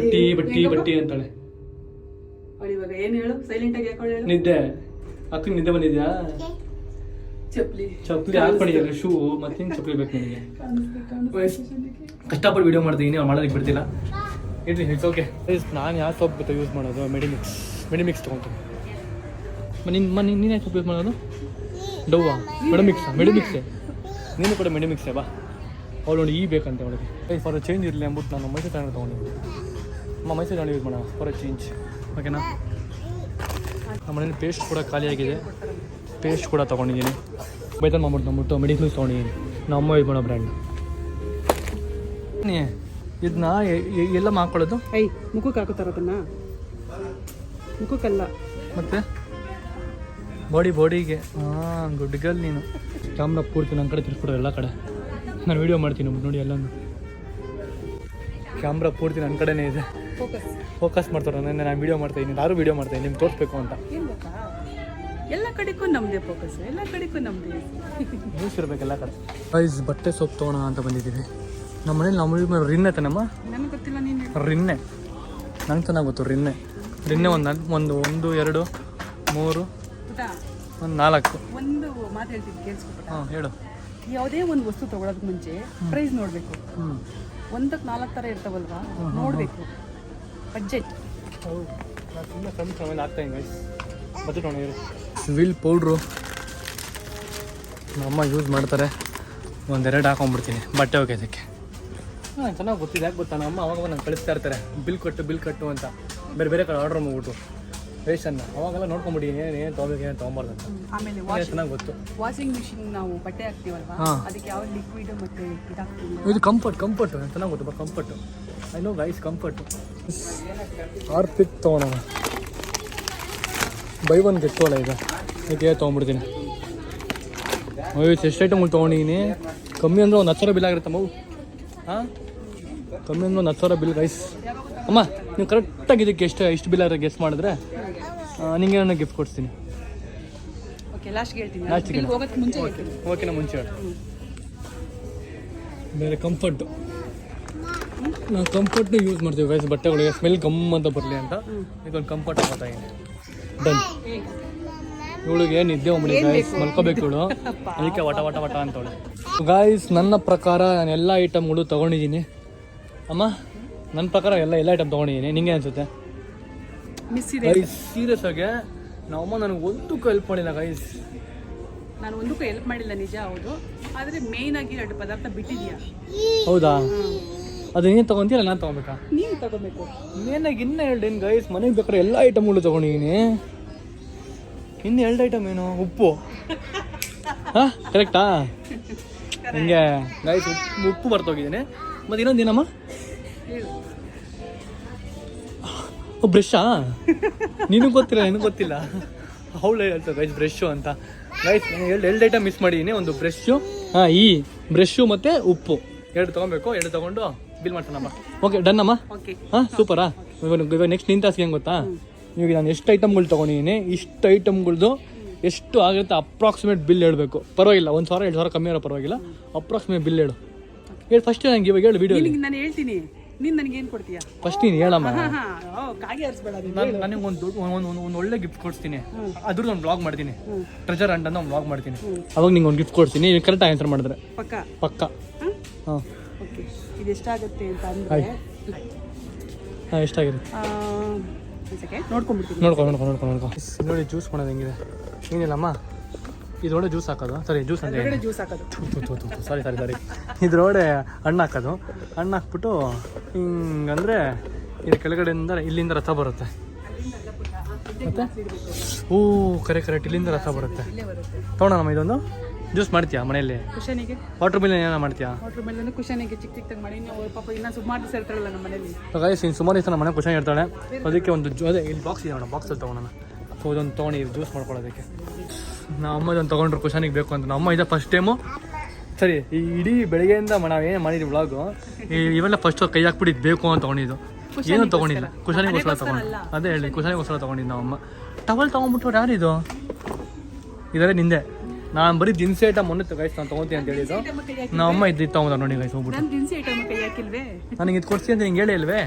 ಬಟ್ಟಿ ಬಟ್ಟಿ ಅಂತಾಳೆ. ಅವಳು ಇವಾಗ ಏನು ಹೇಳು, ಸೈಲೆಂಟ್ ಆಗಿ ಯಾಕೆ ಹೇಳು. ನಿದ್ದೆ ಅಕ್ಕನಿಗೆ ನಿದ್ದೆ ಬಂದಿದ್ಯಾ? ಚಪ್ಪಲಿ ಹಾಕೊಂಡಿದ್ದಾರೆ, ಶೂ ಮತ್ತೆ ಹಿಂಗೆ ಚಪ್ಪಲಿ ಬೇಕು ನನಗೆ. ಕಷ್ಟಪಟ್ಟು ವಿಡಿಯೋ ಮಾಡ್ತೀನಿ, ಅವ್ರು ಮಾಡೋದಕ್ಕೆ ಬಿಡ್ತಿಲ್ಲ. It's okay. ನಾನು ಯಾವ ಸೋಪ್ ಗೊತ್ತಾ ಯೂಸ್ ಮಾಡೋದು? ಮೆಡಿಮಿಕ್ಸ್ ತೊಗೊತೀನಿ. ನೀನು ಯಾಕೆ ಸೋಪ್ ಯೂಸ್ ಮಾಡೋದು? ಡವ್ವಾ? ಮೆಡಿಮಿಕ್ಸೆ ನೀನು ಕೂಡ ಮೆಡಿಮಿಕ್ಸೆ ಬಾ. ಅವಳು ನೋಡಿ ಬೇಕಂತೆ ಅವಳಿಗೆ. ಫಾರ್ ಚೇಂಜ್ ಇರಲಿ ಅಂದ್ಬಿಟ್ಟು ನಾನು ಮೈಸೂರು ಚಾನಲ್ ತೊಗೊಂಡಿದ್ದೀನಿ. ಮೈಸೂರು ಚಾನಲ್ ಯೂಸ್ ಮಾಡೋಣ ಫಾರ್ ಚೇಂಜ್, ಓಕೆನಾ? ನಮ್ಮ ಮನೇಲಿ ಪೇಸ್ಟ್ ಕೂಡ ಖಾಲಿಯಾಗಿದೆ, ಪೇಸ್ಟ್ ಕೂಡ ತೊಗೊಂಡಿದ್ದೀನಿ. ಬೈತನ್ ಮಾಡ್ಬಿಟ್ಟು ಮೆಡಿಸಿನ್ಸ್ ತೊಗೊಂಡಿದ್ದೀನಿ. ನಮ್ಮ ಅಮ್ಮ ಯೂಸ್ ಮಾಡೋ ಬ್ರ್ಯಾಂಡ್. ಇದನ್ನ ಎಲ್ಲ ಹಾಕೊಳ್ಳೋದು ಮುಖಕ್ಕೆ ಹಾಕೋತಾರ ಅದನ್ನ, ಮುಖಕ್ಕಲ್ಲ ಮತ್ತೆ ಬಾಡಿಗೆ. ಹಾಂ, ಗುಡ್ ಗರ್ಲ್ ನೀನು. ಕ್ಯಾಮ್ರಾ ಪೂರ್ತಿ ನನ್ನ ಕಡೆ ತಿರ್ಸ್ಬಿಡೋ ಎಲ್ಲ ಕಡೆ. ನಾನು ವೀಡಿಯೋ ಮಾಡ್ತೀನಿ ನೋಡಿ ಎಲ್ಲನೂ. ಕ್ಯಾಮ್ರಾ ಪೂರ್ತಿ ನನ್ನ ಕಡೆನೇ ಇದೆ, ಫೋಕಸ್ ಮಾಡ್ತಾರೆ. ನಾನು ವೀಡಿಯೋ ಮಾಡ್ತಾಯಿದ್ದೀನಿ, ಯಾರು ವೀಡಿಯೋ ಮಾಡ್ತಾಯಿದ್ದೀನಿ ನಿಮ್ಗೆ ತೋರಿಸ್ಬೇಕು ಅಂತ. ಎಲ್ಲ ಕಡೆಗೂ ನಮ್ಮದೇ ಫೋಕಸ್, ಎಲ್ಲ ಕಡೆಗೂ ನಮ್ಮದೇ ನ್ಯೂಸ್ ಇರಬೇಕು ಎಲ್ಲ ಕಡೆ. ಗೈಸ್ ಬಟ್ಟೆ ಸೋಪ್ ತೊಗೋಣ ಅಂತ ಬಂದಿದ್ದೀವಿ. ನಮ್ಮ ಮನೇಲಿ ನಮ್ಮ ರಿನ್ನೆ ತಾನಮ್ಮ? ನನಗೆ ಗೊತ್ತಿಲ್ಲ, ನೀನು ರಿನ್ನೆ ನಂಗೆ ಚೆನ್ನಾಗಿ ಗೊತ್ತು. ರಿನ್ನೆ ಒಂದು 1 2 3 ಒಂದು 4. ಒಂದು ಮಾತು ಹೇಳ್ತೀನಿ ಕೇಳಿಸ್ಕೊಬಿಟ್ಟ. ಹಾಂ ಹೇಳು. ಯಾವುದೇ ಒಂದು ವಸ್ತು ತಗೊಳೋದಕ್ಕೆ ಮುಂಚೆ ಪ್ರೈಸ್ ನೋಡಬೇಕು. 1ಕ್ಕೆ 4 ಥರ ಇರ್ತಾವಲ್ವಾ, ನೋಡಬೇಕು. ಬಜೆಟ್ ಆಗ್ತಾಯಿದ್ದೀನಿ ಗೈಸ್, ಬಜೆಟ್ ನೋಡಿ. ವಿಲ್ ಪೌಡ್ರು ನಮ್ಮ ಅಮ್ಮ ಯೂಸ್ ಮಾಡ್ತಾರೆ, 1-2 ಹಾಕೊಂಡ್ಬಿಡ್ತೀನಿ ಬಟ್ಟೆ ಒಗೆಯೋದಕ್ಕೆ. ಹಾಂ ಚೆನ್ನಾಗಿ ಗೊತ್ತಿದೆ. ಯಾಕೆ ಗೊತ್ತಾ, ನಮ್ಮ ಅವಾಗ ನಂಗೆ ಕಳಿಸ್ತಾ ಇರ್ತಾರೆ ಬಿಲ್ ಕಟ್ಟು ಅಂತ. ಬೇರೆ ಕಡೆ ಆರ್ಡ್ರ್ ಮಾಡ್ಬಿಟ್ಟು ರೇಷನ್ನ ಅವಾಗೆಲ್ಲ ನೋಡ್ಕೊಂಬಿಡಿ ಏನು ತೊಗೊಬೇಕು ಏನು ತೊಗೊಂಬಾರ್ದು ಅಂತ. ಆಮೇಲೆ ಚೆನ್ನಾಗಿ ಗೊತ್ತು. ವಾಷಿಂಗ್ ಮಿಷಿನ್ ನಾವು ಬಟ್ಟೆ ಹಾಕ್ತೀವಲ್ವಾ, ಅದಕ್ಕೆ ಯಾವ ಲಿಕ್ವಿಡ್ ಮತ್ತು ಇದಾಗ್ತೀವಿ. ಇದು ಕಂಫರ್ಟ್ ಚೆನ್ನಾಗಿ ಗೊತ್ತು. Comfort I know guys, comfort. Harpic ತೊಗೊಳೋಣ, ಬೈ 1 ಗೆಟ್ 1 ಈಗ. ಇದಕ್ಕೆ ತೊಗೊಂಡ್ಬಿಡ್ತೀನಿ. ಎಷ್ಟು ಐಟಮ್ಗಳು ತೊಗೊಂಡಿದ್ದೀನಿ. ಕಮ್ಮಿ ಅಂದರೆ ಒಂದು 10,000 ಬಿಲ್ ಆಗಿರುತ್ತೆ ಮಗು. ಹಾಂ, ಕಮ್ಮಿ ಅಂದರೆ ಒಂದು 10,000 ಬಿಲ್ ಗೈಸ್. ಅಮ್ಮ ನೀವು ಕರೆಕ್ಟಾಗಿ ಇದಕ್ಕೆ ಎಷ್ಟು ಬಿಲ್ ಆದ್ರೆ ಗೆಸ್ಟ್ ಮಾಡಿದ್ರೆ ನಿಂಗೆ ನಾನು ಗಿಫ್ಟ್ ಕೊಡ್ತೀನಿ. ಓಕೆನಾ? ಮುಂಚೆ ಬೇರೆ ಕಂಫರ್ಟು, ನಾವು ಕಂಫರ್ಟ್ನ ಯೂಸ್ ಮಾಡ್ತೀವಿ ಗೈಸ್ ಬಟ್ಟೆಗಳಿಗೆ, ಸ್ಮೆಲ್ ಗಮ್ ಅಂತ ಬರಲಿ ಅಂತ. ಇದೊಂದು ಕಂಫರ್ಟ್ ಆಗ್ತಾ ಇದೆ. ಡನ್. ಇವಳಿಗೆ ನಿದ್ದೆ ಹೋಗ್ಬಿಡಿ ಗೈಸ್, ಮಲ್ಕೋಬೇಕು ಇವಳು, ಅದಕ್ಕೆ ವಟ ಅಂತವಳೆ. ಗಾಯ್ಸ್ ನನ್ನ ಪ್ರಕಾರ ನಾನು ಎಲ್ಲ ಐಟಮ್ಗಳು ತೊಗೊಂಡಿದ್ದೀನಿ. ಅಮ್ಮ ನನ್ನ ಪ್ರಕಾರ ಎಲ್ಲ ಐಟಮ್ ತೊಗೊಂಡಿದ್ದೀನಿ. ನಿಂಗೆ ಅನಿಸುತ್ತೆ? ಗೈಸ್ ಸೀರಿಯಸ್ ಆಗಿ ನಮ್ಮಮ್ಮ ನನಗೆ ಒಂದಕ್ಕೂ ಹೆಲ್ಪ್ ಮಾಡಿಲ್ಲ ಗೈಸ್. ನಾನು ಒಂದಕ್ಕೂ ಹೆಲ್ಪ್ ಮಾಡಿಲ್ಲ ನಿಜ, ಹೌದು. ಆದರೆ ಮೇಯ್ನ್ ಆಗಿ 2 ಪದಾರ್ಥ ಬಿಟ್ಟಿದ್ಯಾ. ಹೌದಾ? ಅದು ನೀನು ತೊಗೊಂತೀರ ನಾನು ತೊಗೊಬೇಕಾ? ನೀನು ತಗೋಬೇಕು. ಮೇನಾಗಿ ಇನ್ನೂ 2 ಏನು ಗೈಸ್, ಮನೆಗೆ ಬೇಕಾದ್ರೆ ಎಲ್ಲ ಐಟಮ್ಗಳು ತೊಗೊಂಡಿದ್ದೀನಿ. ಇನ್ನು 2 ಐಟಮ್ ಏನು? ಉಪ್ಪು. ಹಾಂ ಕರೆಕ್ಟಾ? ಹಿಂಗೆ ಗೈಸ್ ಉಪ್ಪು ಬರ್ತೋಗಿದ್ದೀನಿ. ಮತ್ತು ಇನ್ನೊಂದೇನಮ್ಮ? ಬ್ರಷಾ? ನಿನಗೆ ಗೊತ್ತಿಲ್ಲ ಅವಳು ಹೇಳ್ತಾರೆ ಗೈಸ್ ಬ್ರಷು ಅಂತ. ಗೈಸ್ 2 ಐಟಮ್ ಮಿಸ್ ಮಾಡಿದ್ದೀನಿ. ಒಂದು ಬ್ರಷು, ಈ ಬ್ರಷು ಮತ್ತು ಉಪ್ಪು 2 ತೊಗೊಬೇಕು. 2 ತೊಗೊಂಡು ಬಿಲ್ ಮಾಡ್ತಾನಮ್ಮ. ಓಕೆ ಡನ್ ಅಮ್ಮ. ಹಾಂ ಸೂಪರಾ. ಇವಾಗ ನೆಕ್ಸ್ಟ್ ನಿನ್ನ ಟಾಸ್ಕ್ ಹೆಂಗೆ ಗೊತ್ತಾ? ಇವಾಗ ನಾನು ಎಷ್ಟು ಐಟಮ್ಗಳು ತೊಗೊಂಡಿದ್ದೀನಿ, ಇಷ್ಟು ಐಟಮ್ಗಳ್ದು ಎಷ್ಟು ಆಗುತ್ತೆ ಅಪ್ರಾಕ್ಸಿಮೇಟ್ ಬಿಲ್ ಹೇಳಬೇಕು. ಪರವಾಗಿಲ್ಲ, 1,000 2,000 ಕಮ್ಮಿ ಇರೋ ಪರವಾಗಿಲ್ಲ, ಅಪ್ರಾಕ್ಸಿಮೇಟ್ ಬಿಲ್ ಹೇಳು. ಫಸ್ಟ್ ನಂಗೆ ಇವಾಗ ಹೇಳು ವಿಡಿಯೋ. ನಾನು ಹೇಳ್ತೀನಿ, ನೀನು ನನಗೆ ಏನು ಕೊಡ್ತೀಯಾ? ಫಸ್ಟ್ ನೀನು ಹೇಳಮ್ಮ. ಕಾಗೆ ಹರಿಸ್ಬೇಡ. ನನಗೆ ಒಂದು ಒಳ್ಳೆ ಗಿಫ್ಟ್ ಕೊಡ್ತೀನಿ. ಅದ್ರದ್ದು ಒಂದು ವ್ಲಾಗ್ ಮಾಡ್ತೀನಿ, ಟ್ರೆಜರ್ ಹಂಟ್ ಅಂತ ಒಂದು ವ್ಲಾಗ್ ಮಾಡ್ತೀನಿ. ಅವಾಗ ನಿಂಗೆ ಒಂದು ಗಿಫ್ಟ್ ಕೊಡ್ತೀನಿ, ನೀವು ಕರೆಕ್ಟ್ ಆನ್ಸರ್ ಮಾಡಿದ್ರೆ. ಪಕ್ಕ. ಹಾಂ ಓಕೆ. ಇದು ಎಷ್ಟಾಗುತ್ತೆ ಅಂತ ಅಂದರೆ ಹಾಂ ಎಷ್ಟಾಗಿರುತ್ತೆ ನೋಡ್ಕೊ. ನೋಡಿ ಜ್ಯೂಸ್ ಮಾಡೋದು ಹೆಂಗಿದೆ. ಏನಿಲ್ಲಮ್ಮ, ಇದ್ರೊಳಗೆ ಜ್ಯೂಸ್ ಹಾಕೋದು. ಸರಿ ಜ್ಯೂಸ್ ಅಂತ ಜ್ಯೂಸ್ ಹಾಕೋದು. ಸಾರಿ ಇದ್ರೊಳಗೆ ಹಣ್ಣು ಹಾಕೋದು. ಹಣ್ಣು ಹಾಕ್ಬಿಟ್ಟು ಹಿಂಗಂದರೆ ಇದು ಕೆಳಗಡೆಯಿಂದ ಇಲ್ಲಿಂದ ರಸ ಬರುತ್ತೆ. ಮತ್ತೆ ಕರೆಕ್ಟ್ ಇಲ್ಲಿಂದ ರಸ ಬರುತ್ತೆ. ತೊಗೊಳೋಣ ಇದೊಂದು ಜ್ಯೂಸ್ ಮಾಡ್ತೀಯಾ ಮನೆಯಲ್ಲಿ? ಕುಶನಿಗೆ ವಾಟರ್ ಮಿಲನ್ ಏನೋ ಮಾಡ್ತೀಯಾ? ವಾಟರ್ ಮಿಲನ್ ಕುಶನಿಗೆ ಚಿಕ್ಕ ಮಾಡಿ ಪಾಪ ಇನ್ನೂ ಸುಮಾರು ದಿವಸ ಇರ್ತಾಳಲ್ಲ ನಮ್ಮ ಮನೇಲಿ. ಗೈಸ್ ಇನ್ನು ಸುಮಾರು ದಿವಸ ನಮ್ಮ ಮನೆ ಕುಶನ್ ಇರ್ತಾಳೆ. ಅದಕ್ಕೆ ಒಂದು ಅದೇ ಇಲ್ಲಿ ಬಾಕ್ಸ್ ಇದೆ ಮೇಡಮ್, ಬಾಕ್ಸಲ್ಲಿ ತೊಗೊಳೋಣ. ಸೊ ಇದೊಂದು ತೊಗೊಂಡು ಜ್ಯೂಸ್ ಮಾಡ್ಕೊಳ್ಳೋದಕ್ಕೆ. ನಮ್ಮ ಅಮ್ಮ ಇದೊಂದು ತೊಗೊಂಡ್ರು ಕುಶನಿಗೆ ಬೇಕು ಅಂತ. ನಮ್ಮ ಅಮ್ಮ ಇದೆ ಫಸ್ಟ್ ಟೈಮು ಸರಿ ಈ ಇಡೀ ಬೆಳಗ್ಗೆಯಿಂದ ನಾವೇನು ಮಾಡಿದ್ವಿ ವ್ಲಾಗು ಇವೆಲ್ಲ ಫಸ್ಟ್ ಕೈ ಹಾಕ್ಬಿಟ್ಟಿದ್ದು ಬೇಕು ಅಂತ ತೊಗೊಂಡಿದ್ದು ಏನೂ ತೊಗೊಂಡಿಲ್ಲ ಕುಶಾನಿಗೋಸ್ಕರ ತೊಗೊಂಡು ಅದೇ ಹೇಳಿ ಕುಶಾನಿಗೋಸ್ಕರ ತೊಗೊಂಡಿದ್ದು ನಾವಮ್ಮ ಟವಲ್ ತೊಗೊಂಡ್ಬಿಟ್ಟು ಯಾರಿದು ಇದೆಲ್ಲ ನಿಂದೆ ನಾನು ಬರೀ ದಿನಸಿ ಐಟಮ್ ಮೊನ್ನೆ ಗೈಸ್ ನಾನು ತೊಗೊತೀನಿ ಅಂತ ಹೇಳಿದ್ದು ನಮ್ಮಮ್ಮ ಇದ್ದು ತೊಗೊಂಡ ನೋಡಿ ಗೈಸ್ ಹೋಗ್ಬಿಟ್ಟು ನಾನು ದಿನಸಿ ಐಟಮ್ ಕೈ ಹಾಕಿಲ್ವೇ ನನಗೆ ಇದು ಕೊಡ್ಸಿ ಅಂತ ನಿಂಗೆ ಹೇಳೇ ಇಲ್ವೇ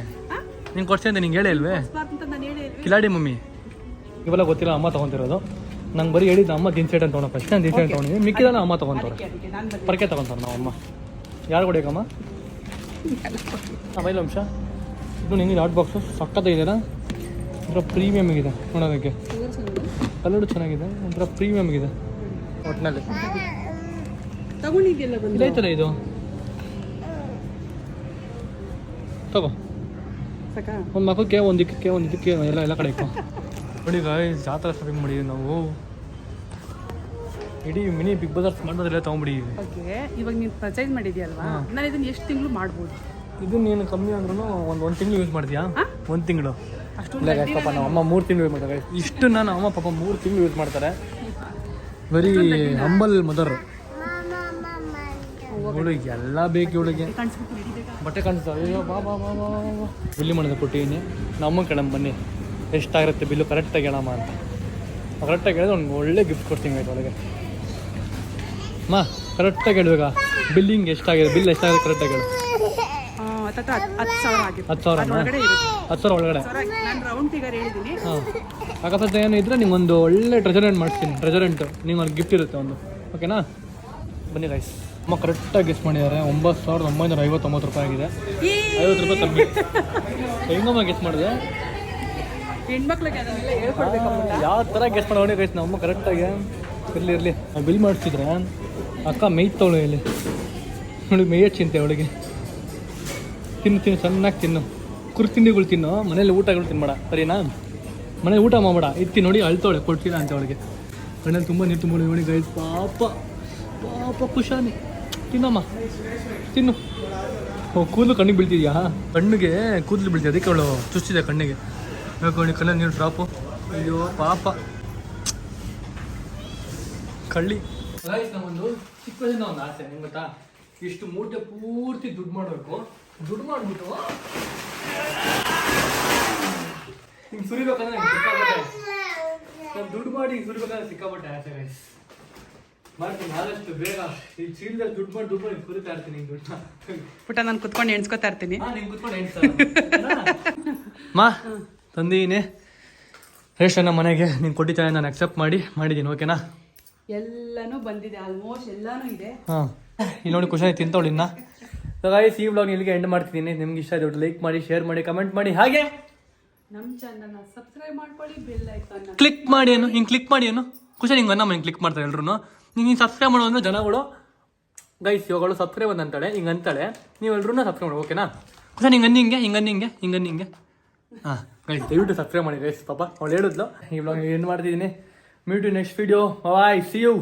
ನಿಂಗೆ ಕೊಡ್ಸಿ ಅಂತ ನಿಂಗೆ ಹೇಳೇ ಇಲ್ವೇ ಅಂತ ನಾನು ಹೇಳಿ ಕಿಲಾಡಿ ಮಮ್ಮಿ ಇವೆಲ್ಲ ಗೊತ್ತಿಲ್ಲ ಅಮ್ಮ ತೊಗೊತಿರೋದು ನಂಗೆ ಬರೀ ಹೇಳಿದ್ದು ಅಮ್ಮ ದಿನಸಿ ಐಟಮ್ ತೊಗೊಂಡು ಫಸ್ಟ್ ನಾನು ದಿನಸಿ ಐಟಮ್ ತೊಗೊಂಡಿದ್ದೀನಿ ಮಿಕ್ಕಿದೆಲ್ಲ ಅಮ್ಮ ತೊಗೊತಾರೆ ಪರಕೆ ತೊಗೊತಾರೆ ನಾವಮ್ಮ ಯಾರು ಕೊಡಬೇಕಮ್ಮ ಬೈಲ ಅಂಶ ಇದು ನಿಂಗೆ ಹಾಟ್ ಬಾಕ್ಸು ಸಕ್ಕತ್ತಾಗಿದೆನಾ ಒಂಥರ ಪ್ರೀಮಿಯಮ್ ಇದೆ ನೋಡೋದಕ್ಕೆ ಕಲರು ಚೆನ್ನಾಗಿದೆ ಒಂಥರ ಪ್ರೀಮಿಯಮ್ ಇದೆ ಒಟ್ಟಿನಲ್ಲಿ ತಗೊಂಡಿದ್ಯಲ್ಲ ಬಂದು ಇದೇ ಥರ ಇದು ತಗೋ ಸಾಕಾ ಒಂದು ಮಕ್ಕಕ್ಕೆ ಒಂದು ಇದಕ್ಕೆ ಒಂದು ಇದಕ್ಕೆ ಎಲ್ಲ ಕಡೆ ಇಕ್ಕೋ ನೋಡಿ ಗಾಯ್ಸ್ ಜಾತ್ರೆ ಶಾಪಿಂಗ್ ಮಾಡಿದ್ವಿ ನಾವು ಇಡೀ ಮಿನಿ ಬಿಗ್ ಬಜಾರ್ ಮಾಡೋದ್ರೆಲ್ಲ ತೊಗೊಂಬಿಟ್ಟಿದ್ವಿ ಓಕೆ ಇವಾಗ ನೀನು ಪರ್ಚೇಸ್ ಮಾಡಿದ್ಯಲ್ವಾ ನಾನು ಇದನ್ನ ಎಷ್ಟು ತಿಂಗಳು ಮಾಡ್ಬೋದು ಇದು ನೀನು ಕಮ್ಮಿ ಅಂದ್ರೂ ಒಂದು ತಿಂಗಳು ಯೂಸ್ ಮಾಡ್ತೀಯಾ ಒಂದು ತಿಂಗಳು ಅಷ್ಟು ಇಲ್ಲ ಪಾಪ ನಮ್ಮ ಅಮ್ಮ 3 ತಿಂಗಳು ಯೂಸ್ ಮಾಡ್ತಾರೆ ಇಷ್ಟು ನಾನು ಅಮ್ಮ ಪಾಪ 3 ತಿಂಗಳು ಯೂಸ್ ಮಾಡ್ತಾರೆ ವೆರಿ ಹಂಬಲ್ ಮದರ್ ಇವಳಿಗೆ ಎಲ್ಲ ಬೇಕು ಇವಳಿಗೆ ಬಟ್ಟೆ ಕಾಣಿಸ್ತಾವೆ ಅಯ್ಯೋ ಬಾ ಬಾ ಬಾ ಬಾ ಬಾ ಬಿಲ್ಲಿ ಮಾಡೋದು ಕೊಟ್ಟಿದ್ದೀನಿ ನಮ್ಮ ಕಡೆ ಬನ್ನಿ ಎಷ್ಟಾಗಿರುತ್ತೆ ಬಿಲ್ಲು ಕರೆಕ್ಟಾಗಿ ಹೇಳಮ್ಮ ಅಂತ ಕರೆಕ್ಟಾಗಿ ಹೇಳಿದ್ರೆ ಒಂದು ಒಳ್ಳೆ ಗಿಫ್ಟ್ ಕೊಡ್ತೀನಿ ಆಯ್ತು ಒಳಗೆ ಮಾ ಕರೆಕ್ಟಾಗಿ ಹೇಳ್ಬೇಕಾ ಬಿಲ್ಲಿಂಗ್ ಎಷ್ಟಾಗಿದೆ ಬಿಲ್ ಎಷ್ಟಾಗಿದೆ ಕರೆಕ್ಟಾಗಿ ಹೇಳು 10,000 ಆಗಿದೆ 10,000 ಒಳಗಡೆ ನಾನು ರೌಂಡ್ ಫಿಗರ್ ಹೇಳಿದ್ದೀನಿ ಹಾಂ ಅಕಸ್ಮಾತ್ ಏನು ಇದ್ದರೆ ನಿಮ್ಗೊಂದು ಒಳ್ಳೆ ಟ್ರೆಜರೆಂಟ್ ಮಾಡಿಸ್ತೀನಿ ಟ್ರೆಜರೆಂಟು ನಿಮ್ಗೆ ಒಂದು ಗಿಫ್ಟ್ ಇರುತ್ತೆ ಒಂದು ಓಕೆನಾ ಬನ್ನಿ ಗೈಸ್ ಅಮ್ಮ ಕರೆಕ್ಟಾಗಿ ಗೆಸ್ ಮಾಡಿದ್ದಾರೆ 9,959 ರೂಪಾಯಿ ಆಗಿದೆ 50 ರೂಪಾಯಿ ಕಮ್ಮಿ ಹೆಂಗಮ್ಮ ಗೆಸ್ ಮಾಡಿದೆ ಹೆಣ್ಮಕ್ಳಿಗೆ ಅದನ್ನೆಲ್ಲ ಹೇಳ್ಕೊಡ್ಬೇಕಮ್ಮ ಯಾವ ಥರ ಗೆಸ್ ಮಾಡೋಣ ಗೈಸ್ ನಮ್ಮ ಕರೆಕ್ಟಾಗಿ ಇರಲಿ ಬಿಲ್ ಮಾಡಿಸಿದ್ರೆ ಅಕ್ಕ ಮೇಯ್ತವಳು ಇಲ್ಲಿ ನೋಡಿ ಮೇಯ್ಯ ಚಿಂತೆ ಅವಳಿಗೆ ತಿನ್ನು ಚೆನ್ನಾಗಿ ತಿನ್ನು ತಿಂಡಿಗಳು ತಿನ್ನು ಮನೇಲಿ ಊಟಗಳು ತಿನ್ಬೇಡ ಸರಿನಾ ಮನೇಲಿ ಊಟ ಮಾಡಬೇಡ ಇತ್ತಿ ನೋಡಿ ಅಳ್ತವಳೆ ಕೊಡ್ತೀರ ಅಂತ ಅವಳಿಗೆ ಕಣ್ಣಲ್ಲಿ ತುಂಬ ನೀರು ತುಂಬ ನೋಡಿ ಗೈಸ್ ಪಾಪ ಪಾಪ ಖುಷಾನಿ ತಿನ್ನಮ್ಮ ತಿನ್ನು ಕೂದಲು ಕಣ್ಣಿಗೆ ಬೀಳ್ತಿದ್ಯಾ ಕಣ್ಣಿಗೆ ಕೂದಲು ಬೀಳ್ತಿದೆ ಅದಕ್ಕೆ ಅವಳು ಚುಚ್ಚಿದೆ ಕಣ್ಣಿಗೆ ನೋಡಿ ಕಣ್ಣಲ್ಲಿ ನೀರು ಡ್ರಾಪು ಅಯ್ಯೋ ಪಾಪ ಕಳ್ಳಿ ನಮ್ಮೊಂದು ಚಿಕ್ಕ ವಯಸ್ಸಿನ ಒಂದು ಆಸೆ ನಿಮ್ಗೆ ಗೊತ್ತಾ ಇಷ್ಟು ಮೂಟೆ ಪೂರ್ತಿ ದುಡ್ಡು ಮಾಡಬೇಕು ದುಡ್ಡು ಮಾಡಿಬಿಟ್ಟು ಹಿಂಗೆ ಸುರಿಬೇಕಂದ್ರೆ ನಂಗೆ ಸಿಕ್ಕಾಪಟ್ಟೆ ನಾನು ದುಡ್ಡು ಮಾಡಿ ಹಿಂಗೆ ಸುರಿಬೇಕಂದ್ರೆ ಸಿಕ್ಕಾಪಟ್ಟೆ ಆಸೆ ಗೈಸ್ ಮಾಡ್ತೀನಿ ಆದಷ್ಟು ಬೇಗ ಈ ಚೀಲದಲ್ಲಿ ದುಡ್ಡು ಮಾಡಿ ಹಿಂಗೆ ಸುರಿತಾ ಇರ್ತೀನಿ ಹಿಂಗೆ ದುಡ್ಡನ್ನ ಪುಟ್ಟ ನಾನು ಕುತ್ಕೊಂಡು ಎಣ್ಸ್ಕೊತಾ ಇರ್ತೀನಿ ನೀನು ಕುತ್ಕೊಂಡು ಮಾ ತಂದೀನಿ ರೇಷನ್ನ ಮನೆಗೆ ನೀನು ಕೊಟ್ಟಿದ್ದಾನೆ ನಾನು ಅಕ್ಸೆಪ್ಟ್ ಮಾಡಿದ್ದೀನಿ ಓಕೆನಾ ಎಲ್ಲನೂ ಬಂದಿದೆ ಆಲ್ಮೋಸ್ಟ್ ಎಲ್ಲಾನು ಇದೆ ಹಾಂ ಇಲ್ಲಿ ನೋಡಿ ಖುಷಿ ತಿಂತವಳು ಇನ್ನ ಗಾಯ್ಸ್ ಈ ವ್ಲಾಗ್ ಇಲ್ಲಿಗೆ ಎಂಡ್ ಮಾಡ್ತಿದ್ದೀನಿ ನಿಮ್ಗೆ ಇಷ್ಟ ಆಯ್ತು ಲೈಕ್ ಮಾಡಿ ಶೇರ್ ಮಾಡಿ ಕಮೆಂಟ್ ಮಾಡಿ ಹಾಗೆ ನಮ್ಮ ಚಾನಲ್ನ ಸಬ್ಸ್ಕ್ರೈಬ್ ಮಾಡ್ಕೊಳ್ಳಿ ಬೆಲ್ ಐಕಾನ್ ಕ್ಲಿಕ್ ಮಾಡಿ ಏನು ಹಿಂಗೆ ಕ್ಲಿಕ್ ಮಾಡಿ ಏನು ಖುಷಿ ನಿಂಗೆ ಅನ್ನಮ್ಮ ಹಿಂಗೆ ಕ್ಲಿಕ್ ಮಾಡ್ತಾರೆ ಎಲ್ರು ನೀನು ಸಬ್ಸ್ಕ್ರೈಬ್ ಮಾಡೋ ಅಂದ್ರೆ ಜನಗಳು ಗೈಸ್ ಇವಾಗಳು ಸಬ್ಸ್ಕ್ರೈಬ್ ಅಂತಾಳೆ ಹಿಂಗೆ ಅಂತಾಳೆ ನೀವು ಎಲ್ರೂ ಸಬ್ಸ್ಕ್ರೈಬ್ ಮಾಡಿ ಓಕೆನಾ ಖುಷಿ ಹಿಂಗೆ ಹಾಂ ಗೈಸ್ ದಯವಿಟ್ಟು ಸಬ್ಸ್ಕ್ರೈಬ್ ಮಾಡಿ ಗೈಸ್ ಪಾಪ ಅವಳು ಹೇಳಿದ್ಲು ಈ ವ್ಲಾಗ್ ಏನು ಮಾಡ್ತಿದ್ದೀನಿ meet you next video bye see you